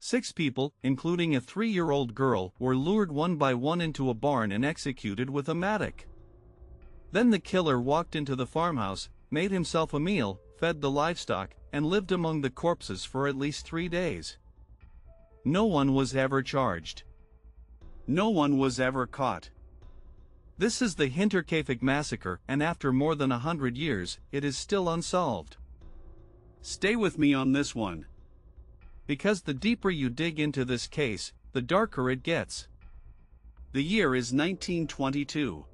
6 people, including a 3-year-old girl, were lured one by one into a barn and executed with a mattock. Then the killer walked into the farmhouse, made himself a meal, fed the livestock, and lived among the corpses for at least 3 days. No one was ever charged. No one was ever caught. This is the Hinterkaifeck massacre, and after more than 100 years, it is still unsolved. Stay with me on this one, because the deeper you dig into this case, the darker it gets. The year is 1922.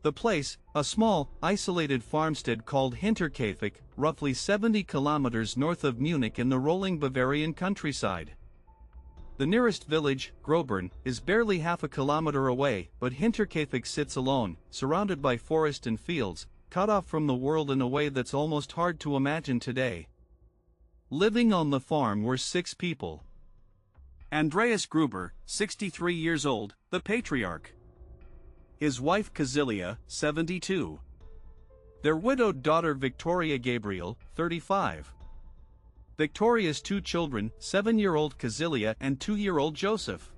The place, a small, isolated farmstead called Hinterkaifeck, roughly 70 kilometers north of Munich in the rolling Bavarian countryside. The nearest village, Grobern, is barely half a kilometer away, but Hinterkaifeck sits alone, surrounded by forest and fields, cut off from the world in a way that's almost hard to imagine today. Living on the farm were 6 people. Andreas Gruber, 63 years old, the patriarch. His wife Kazilia, 72. Their widowed daughter Victoria Gabriel, 35. Victoria's 2 children, 7-year-old Kazilia and 2-year-old Joseph.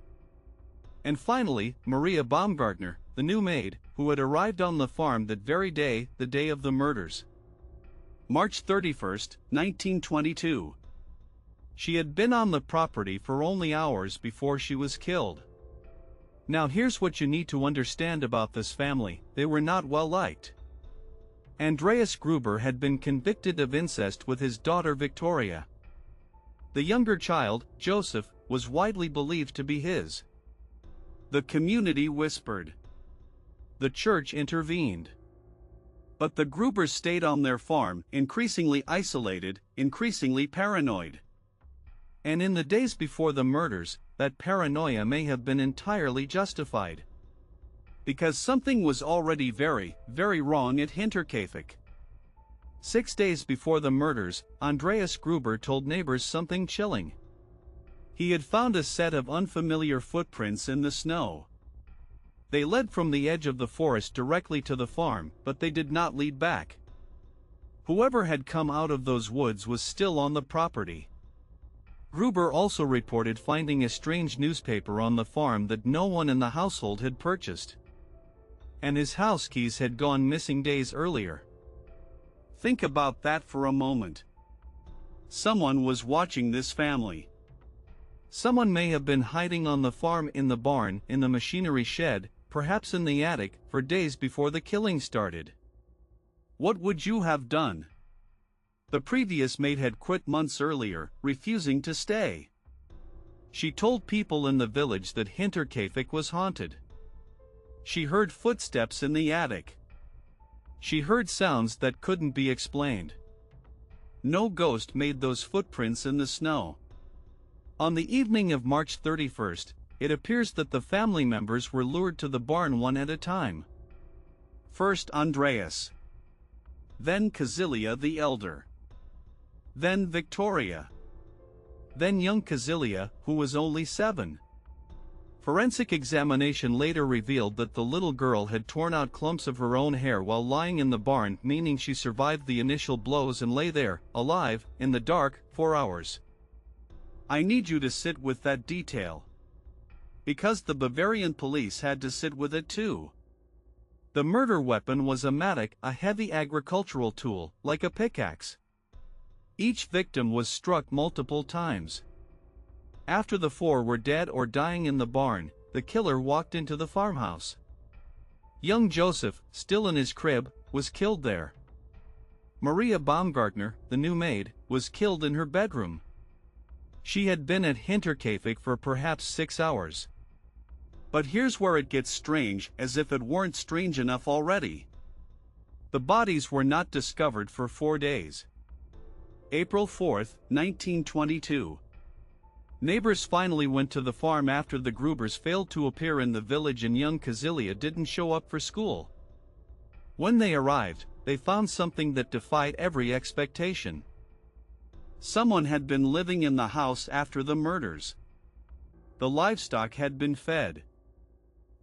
And finally, Maria Baumgartner, the new maid, who had arrived on the farm that very day, the day of the murders. March 31, 1922. She had been on the property for only hours before she was killed. Now here's what you need to understand about this family: they were not well liked. Andreas Gruber had been convicted of incest with his daughter Victoria. The younger child, Joseph, was widely believed to be his. The community whispered. The church intervened. But the Grubers stayed on their farm, increasingly isolated, increasingly paranoid. And in the days before the murders, that paranoia may have been entirely justified. Because something was already very, very wrong at Hinterkaifeck. 6 days before the murders, Andreas Gruber told neighbors something chilling. He had found a set of unfamiliar footprints in the snow. They led from the edge of the forest directly to the farm, but they did not lead back. Whoever had come out of those woods was still on the property. Gruber also reported finding a strange newspaper on the farm that no one in the household had purchased. And his house keys had gone missing days earlier. Think about that for a moment. Someone was watching this family. Someone may have been hiding on the farm, in the barn, in the machinery shed, perhaps in the attic, for days before the killing started. What would you have done? The previous maid had quit months earlier, refusing to stay. She told people in the village that Hinterkaifeck was haunted. She heard footsteps in the attic. She heard sounds that couldn't be explained. No ghost made those footprints in the snow. On the evening of March 31st, it appears that the family members were lured to the barn one at a time. First Andreas. Then Kazilia the elder. Then Victoria. Then young Kazilia, who was only 7. Forensic examination later revealed that the little girl had torn out clumps of her own hair while lying in the barn, meaning she survived the initial blows and lay there, alive, in the dark, for hours. I need you to sit with that detail. Because the Bavarian police had to sit with it too. The murder weapon was a mattock, a heavy agricultural tool, like a pickaxe. Each victim was struck multiple times. After the 4 were dead or dying in the barn, the killer walked into the farmhouse. Young Joseph, still in his crib, was killed there. Maria Baumgartner, the new maid, was killed in her bedroom. She had been at Hinterkaifeck for perhaps 6 hours. But here's where it gets strange, as if it weren't strange enough already. The bodies were not discovered for 4 days. April 4, 1922. Neighbors finally went to the farm after the Grubers failed to appear in the village and young Kazilia didn't show up for school. When they arrived, they found something that defied every expectation. Someone had been living in the house after the murders. The livestock had been fed.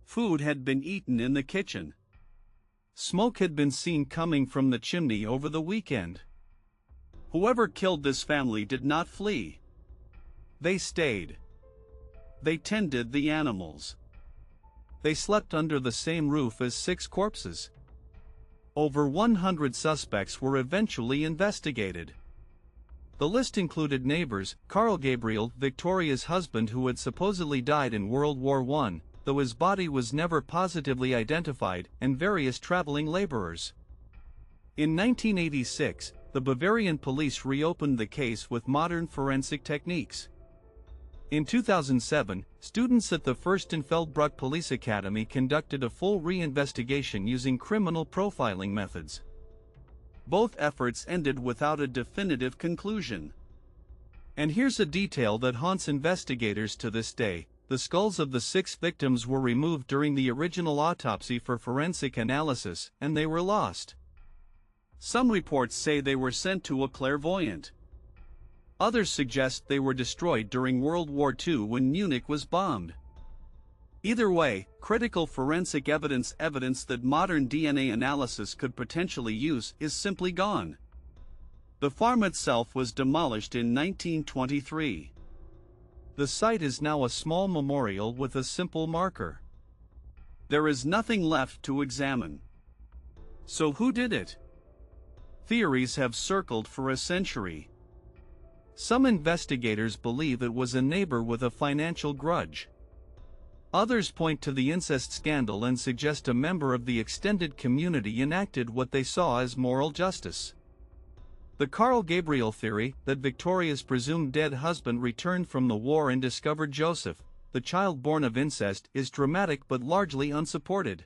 Food had been eaten in the kitchen. Smoke had been seen coming from the chimney over the weekend. Whoever killed this family did not flee. They stayed. They tended the animals. They slept under the same roof as 6 corpses. Over 100 suspects were eventually investigated. The list included neighbors, Carl Gabriel, Victoria's husband who had supposedly died in World War I, though his body was never positively identified, and various traveling laborers. In 1986, the Bavarian police reopened the case with modern forensic techniques. In 2007, students at the Fürstenfeldbruck Police Academy conducted a full re-investigation using criminal profiling methods. Both efforts ended without a definitive conclusion. And here's a detail that haunts investigators to this day: the skulls of the 6 victims were removed during the original autopsy for forensic analysis, and they were lost. Some reports say they were sent to a clairvoyant. Others suggest they were destroyed during World War II when Munich was bombed. Either way, critical forensic evidence that modern DNA analysis could potentially use is simply gone. The farm itself was demolished in 1923. The site is now a small memorial with a simple marker. There is nothing left to examine. So who did it? Theories have circled for a century. Some investigators believe it was a neighbor with a financial grudge. Others point to the incest scandal and suggest a member of the extended community enacted what they saw as moral justice. The Carl Gabriel theory, that Victoria's presumed dead husband returned from the war and discovered Joseph, the child born of incest, is dramatic but largely unsupported.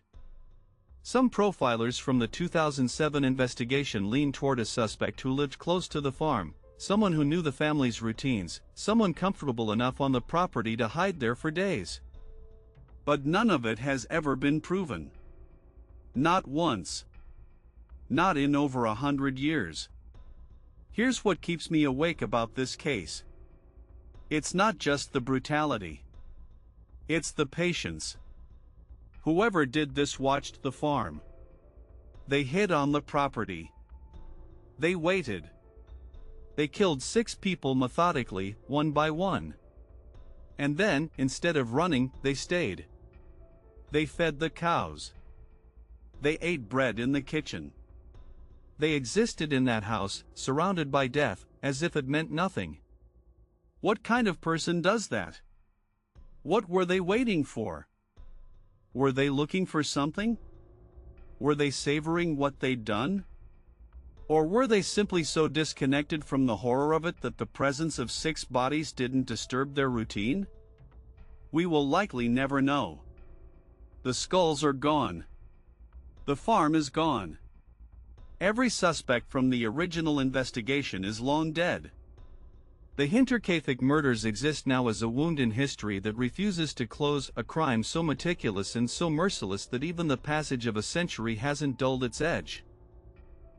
Some profilers from the 2007 investigation lean toward a suspect who lived close to the farm, someone who knew the family's routines, someone comfortable enough on the property to hide there for days. But none of it has ever been proven. Not once. Not in over 100 years. Here's what keeps me awake about this case. It's not just the brutality. It's the patience. Whoever did this watched the farm. They hid on the property. They waited. They killed 6 people methodically, one by one. And then, instead of running, they stayed. They fed the cows. They ate bread in the kitchen. They existed in that house, surrounded by death, as if it meant nothing. What kind of person does that? What were they waiting for? Were they looking for something? Were they savoring what they'd done? Or were they simply so disconnected from the horror of it that the presence of 6 bodies didn't disturb their routine? We will likely never know. The skulls are gone. The farm is gone. Every suspect from the original investigation is long dead. The Hinterkaifeck murders exist now as a wound in history that refuses to close, a crime so meticulous and so merciless that even the passage of a century hasn't dulled its edge.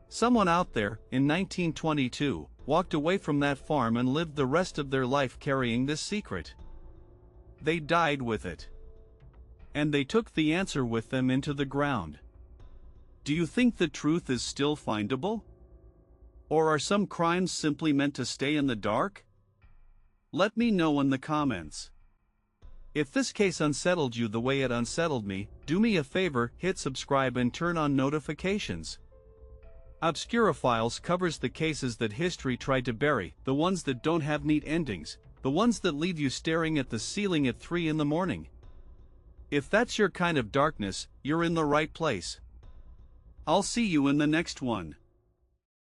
Someone out there, in 1922, walked away from that farm and lived the rest of their life carrying this secret. They died with it. And they took the answer with them into the ground. Do you think the truth is still findable? Or are some crimes simply meant to stay in the dark? Let me know in the comments. If this case unsettled you the way it unsettled me, do me a favor, hit subscribe and turn on notifications. Obscura Files covers the cases that history tried to bury, the ones that don't have neat endings, the ones that leave you staring at the ceiling at 3 in the morning. If that's your kind of darkness, you're in the right place. I'll see you in the next one.